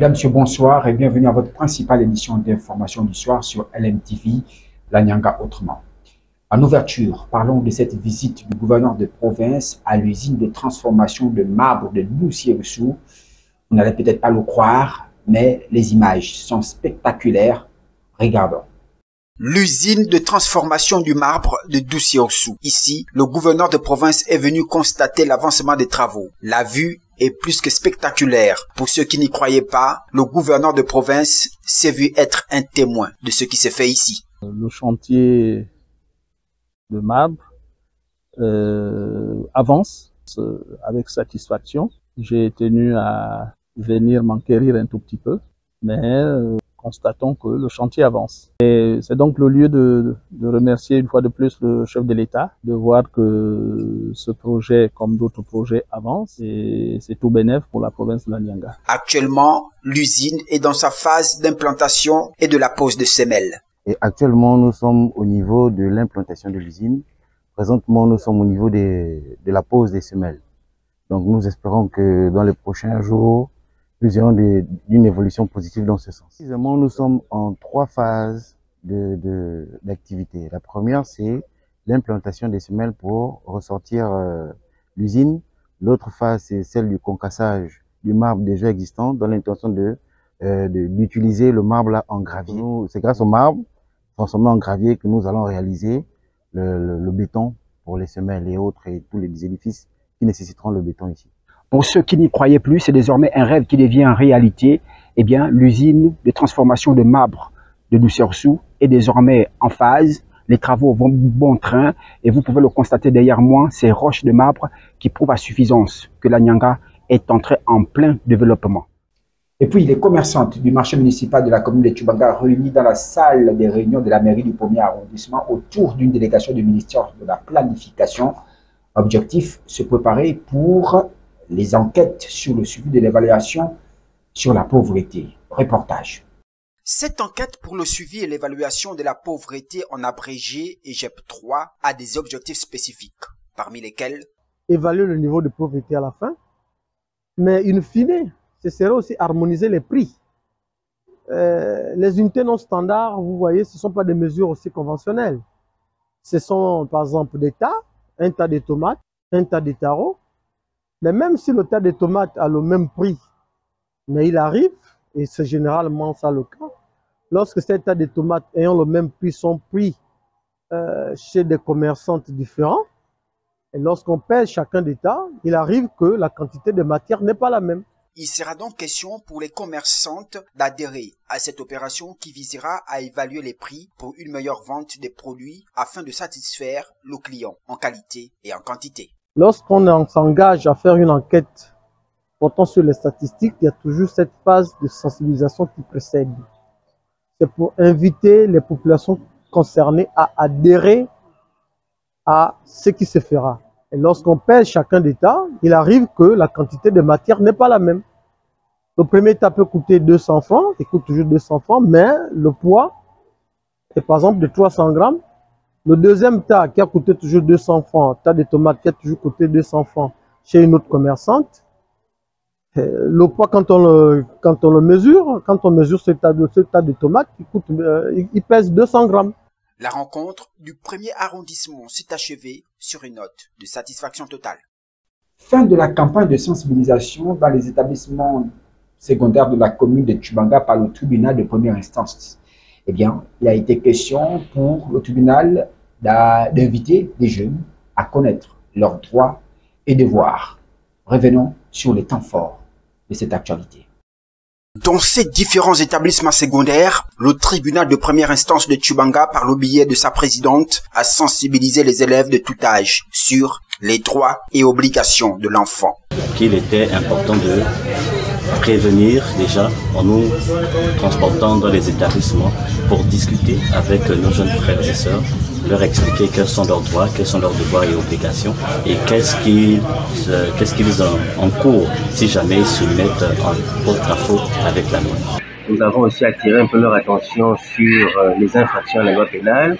Mesdames, Messieurs, bonsoir et bienvenue à votre principale émission d'information du soir sur LMTV, La Nyanga autrement. En ouverture, parlons de cette visite du gouverneur de province à l'usine de transformation de marbre de Doussier-Roussou. Vous n'allez peut-être pas le croire, mais les images sont spectaculaires. Regardons. L'usine de transformation du marbre de Doussier-Roussou. Ici, le gouverneur de province est venu constater l'avancement des travaux. La vue est plus que spectaculaire. Pour ceux qui n'y croyaient pas, le gouverneur de province s'est vu être un témoin de ce qui s'est fait ici. Le chantier de marbre avance avec satisfaction. J'ai tenu à venir m'enquérir un tout petit peu, mais constatons que le chantier avance. Et c'est donc le lieu de remercier une fois de plus le chef de l'État, de voir que ce projet, comme d'autres projets, avance et c'est tout bénef pour la province de la Nyanga. Actuellement, l'usine est dans sa phase d'implantation et de la pose de semelles. Et actuellement, nous sommes au niveau de l'implantation de l'usine. Présentement, nous sommes au niveau de la pose des semelles. Donc, nous espérons que dans les prochains jours, nous ayons d'une évolution positive dans ce sens. Précisément, nous sommes en 3 phases d'activité. La première, c'est l'implantation des semelles pour ressortir l'usine. L'autre phase, c'est celle du concassage du marbre déjà existant dans l'intention d'utiliser le marbre là en gravier. C'est grâce au marbre transformé en gravier que nous allons réaliser le béton pour les semelles et autres et tous les édifices qui nécessiteront le béton ici. Pour ceux qui n'y croyaient plus, c'est désormais un rêve qui devient réalité. Eh bien, l'usine de transformation de marbre de Doussier-Roussou est désormais en phase. Les travaux vont bon train et vous pouvez le constater derrière moi, ces roches de marbre qui prouvent à suffisance que la Nyanga est entrée en plein développement. Et puis, les commerçantes du marché municipal de la commune de Tchibanga réunis dans la salle des réunions de la mairie du 1er arrondissement autour d'une délégation du ministère de la Planification. Objectif, se préparer pour les enquêtes sur le suivi de l'évaluation sur la pauvreté. Reportage. Cette enquête pour le suivi et l'évaluation de la pauvreté en abrégé EGEP 3 a des objectifs spécifiques, parmi lesquels évaluer le niveau de pauvreté à la fin, mais in fine, ce serait aussi harmoniser les prix. Les unités non standards, vous voyez, ce ne sont pas des mesures aussi conventionnelles. Ce sont par exemple des tas, un tas de tomates, un tas de tarots. Mais même si le tas de tomates a le même prix, mais il arrive, et c'est généralement ça le cas, lorsque ces tas de tomates ayant le même prix sont pris chez des commerçantes différents, et lorsqu'on pèse chacun des tas, il arrive que la quantité de matière n'est pas la même. Il sera donc question pour les commerçantes d'adhérer à cette opération qui visera à évaluer les prix pour une meilleure vente des produits afin de satisfaire le client en qualité et en quantité. Lorsqu'on s'engage à faire une enquête portant sur les statistiques, il y a toujours cette phase de sensibilisation qui précède. C'est pour inviter les populations concernées à adhérer à ce qui se fera. Et lorsqu'on pèse chacun des tas, il arrive que la quantité de matière n'est pas la même. Le premier tas peut coûter 200 francs, il coûte toujours 200 francs, mais le poids est par exemple de 300 grammes. Le deuxième tas qui a coûté toujours 200 francs, tas de tomates qui a toujours coûté 200 francs chez une autre commerçante, le poids quand on le mesure, quand on mesure ce tas de tomates, il pèse 200 grammes. La rencontre du 1er arrondissement s'est achevée sur une note de satisfaction totale. Fin de la campagne de sensibilisation dans les établissements secondaires de la commune de Tchibanga par le tribunal de première instance. Eh bien, il a été question pour le tribunal d'inviter les jeunes à connaître leurs droits et devoirs. Revenons sur les temps forts de cette actualité. Dans ces différents établissements secondaires, le tribunal de première instance de Tchibanga, par le biais de sa présidente, a sensibilisé les élèves de tout âge sur les droits et obligations de l'enfant. Qu'il était important de prévenir déjà en nous transportant dans les établissements pour discuter avec nos jeunes frères et sœurs, leur expliquer quels sont leurs droits, quels sont leurs devoirs et obligations et qu'est-ce qu'ils encourent si jamais ils se mettent en porte-à-faux avec la loi. Nous avons aussi attiré un peu leur attention sur les infractions à la loi pénale,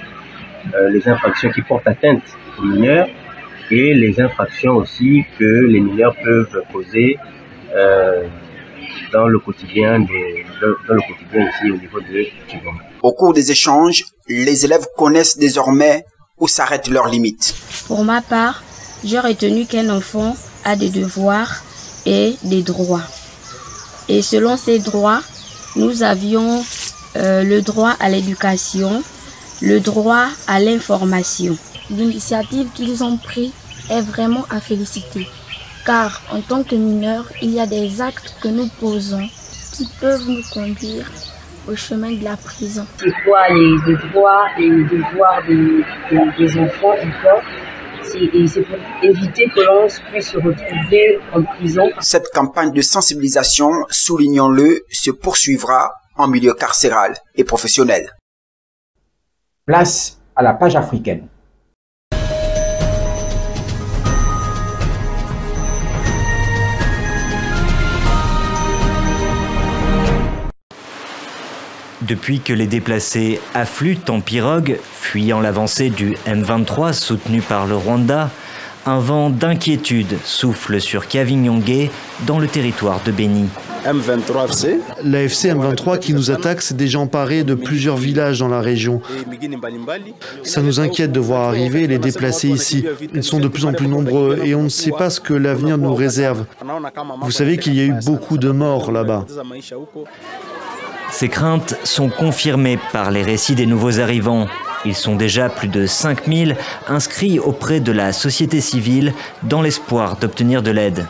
les infractions qui portent atteinte aux mineurs et les infractions aussi que les mineurs peuvent poser dans le quotidien ici au niveau de Kigoma. Au cours des échanges, les élèves connaissent désormais où s'arrêtent leurs limites. Pour ma part, j'ai retenu qu'un enfant a des devoirs et des droits. Et selon ces droits, nous avions le droit à l'éducation, le droit à l'information. L'initiative qu'ils ont prise est vraiment à féliciter, car en tant que mineurs, il y a des actes que nous posons qui peuvent nous conduire au chemin de la prison. C'est quoi les droits et les devoirs des enfants encore? C'est pour éviter que l'on puisse se retrouver en prison. Cette campagne de sensibilisation, soulignons-le, se poursuivra en milieu carcéral et professionnel. Place à la page africaine. Depuis que les déplacés affluent en pirogue, fuyant l'avancée du M23 soutenu par le Rwanda, un vent d'inquiétude souffle sur Kavinyonge dans le territoire de Béni. L'AFC M23 qui nous attaque s'est déjà emparé de plusieurs villages dans la région. Ça nous inquiète de voir arriver les déplacés ici. Ils sont de plus en plus nombreux et on ne sait pas ce que l'avenir nous réserve. Vous savez qu'il y a eu beaucoup de morts là-bas. Ces craintes sont confirmées par les récits des nouveaux arrivants. Ils sont déjà plus de 5000 inscrits auprès de la société civile dans l'espoir d'obtenir de l'aide.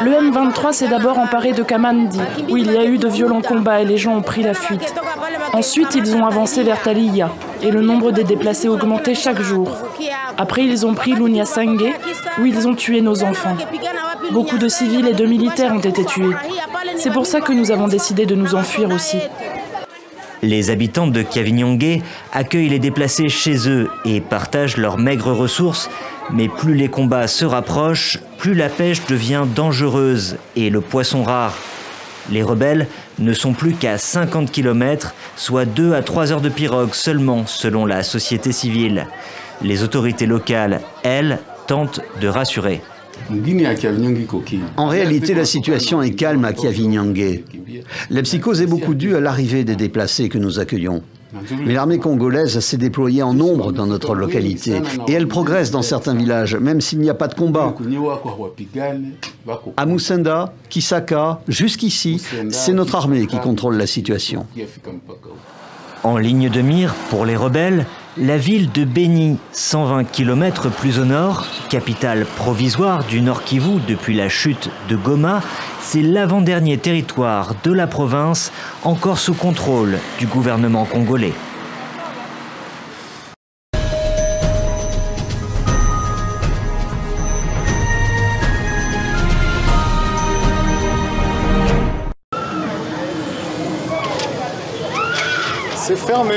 Le M23 s'est d'abord emparé de Kamandi, où il y a eu de violents combats et les gens ont pris la fuite. Ensuite, ils ont avancé vers Taliya et le nombre des déplacés augmentait chaque jour. Après, ils ont pris Lunyasangé, où ils ont tué nos enfants. Beaucoup de civils et de militaires ont été tués. C'est pour ça que nous avons décidé de nous enfuir aussi. Les habitants de Kavinyonge accueillent les déplacés chez eux et partagent leurs maigres ressources. Mais plus les combats se rapprochent, plus la pêche devient dangereuse et le poisson rare. Les rebelles ne sont plus qu'à 50 km, soit 2 à 3 heures de pirogue seulement, selon la société civile. Les autorités locales, elles, tentent de rassurer. En réalité, la situation est calme à Kavinyonge. La psychose est beaucoup due à l'arrivée des déplacés que nous accueillons. Mais l'armée congolaise s'est déployée en nombre dans notre localité et elle progresse dans certains villages, même s'il n'y a pas de combat. À Musenda, Kisaka, jusqu'ici, c'est notre armée qui contrôle la situation. En ligne de mire pour les rebelles, la ville de Béni, 120 km plus au nord, capitale provisoire du Nord Kivu depuis la chute de Goma, c'est l'avant-dernier territoire de la province encore sous contrôle du gouvernement congolais. C'est fermé.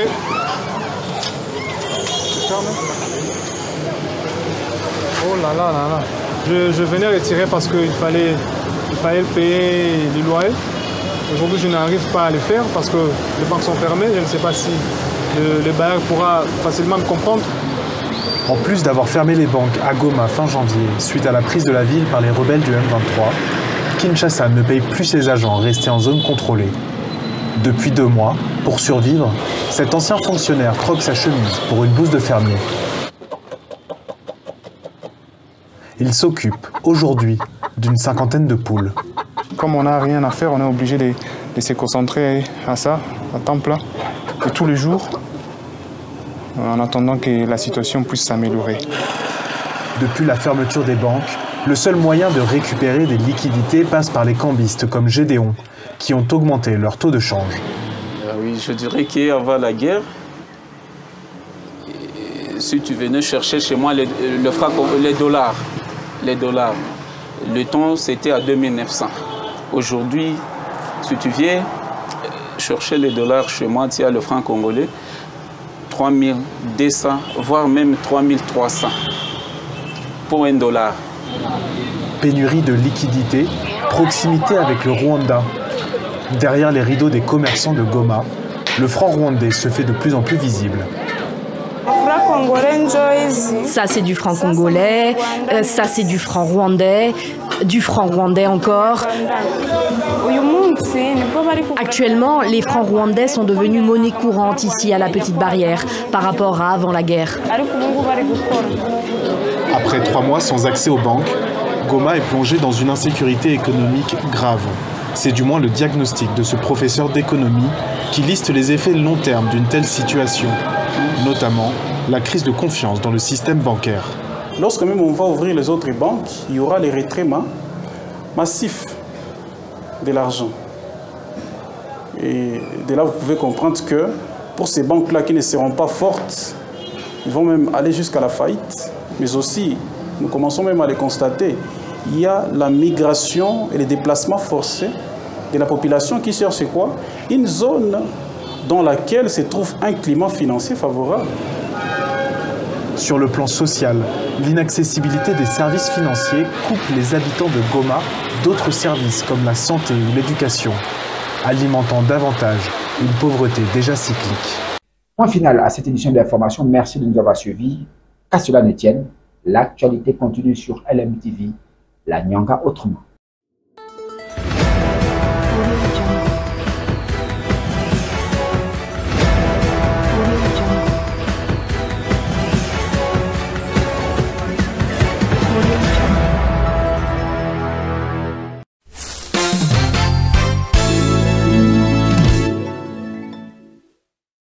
Oh là là là là. Je venais retirer parce qu'il fallait payer le loyer. Aujourd'hui, je n'arrive pas à le faire parce que les banques sont fermées. Je ne sais pas si le bailleur pourra facilement me comprendre. En plus d'avoir fermé les banques à Goma fin janvier, suite à la prise de la ville par les rebelles du M23, Kinshasa ne paye plus ses agents restés en zone contrôlée. Depuis 2 mois, pour survivre, cet ancien fonctionnaire troque sa chemise pour une blouse de fermier. Il s'occupe, aujourd'hui, d'une 50aine de poules. Comme on n'a rien à faire, on est obligé de se concentrer à ça, à temps plein, et tous les jours, en attendant que la situation puisse s'améliorer. Depuis la fermeture des banques, le seul moyen de récupérer des liquidités passe par les cambistes comme Gédéon, qui ont augmenté leur taux de change. Oui, je dirais qu'avant la guerre, si tu venais chercher chez moi les dollars, le ton c'était à 2900. Aujourd'hui, si tu viens chercher les dollars chez moi, tu as le franc congolais, 3200, voire même 3300 pour $1. Pénurie de liquidités, proximité avec le Rwanda. Derrière les rideaux des commerçants de Goma, le franc rwandais se fait de plus en plus visible. Le franc Ça, c'est du franc congolais. Ça, c'est du franc rwandais. Du franc rwandais encore. Actuellement, les francs rwandais sont devenus monnaie courante ici à la Petite Barrière par rapport à avant la guerre. Après 3 mois sans accès aux banques, Goma est plongé dans une insécurité économique grave. C'est du moins le diagnostic de ce professeur d'économie qui liste les effets long terme d'une telle situation, notamment la crise de confiance dans le système bancaire. Lorsque même on va ouvrir les autres banques, il y aura les retraits massifs de l'argent. Et de là, vous pouvez comprendre que pour ces banques-là qui ne seront pas fortes, ils vont même aller jusqu'à la faillite. Mais aussi, nous commençons même à les constater, il y a la migration et les déplacements forcés de la population qui cherche quoi? Une zone dans laquelle se trouve un climat financier favorable. Sur le plan social, l'inaccessibilité des services financiers coupe les habitants de Goma d'autres services comme la santé ou l'éducation, alimentant davantage une pauvreté déjà cyclique. Point final à cette édition d'information. Merci de nous avoir suivis. Qu'à cela ne tienne, l'actualité continue sur LMTV, la Nyanga autrement.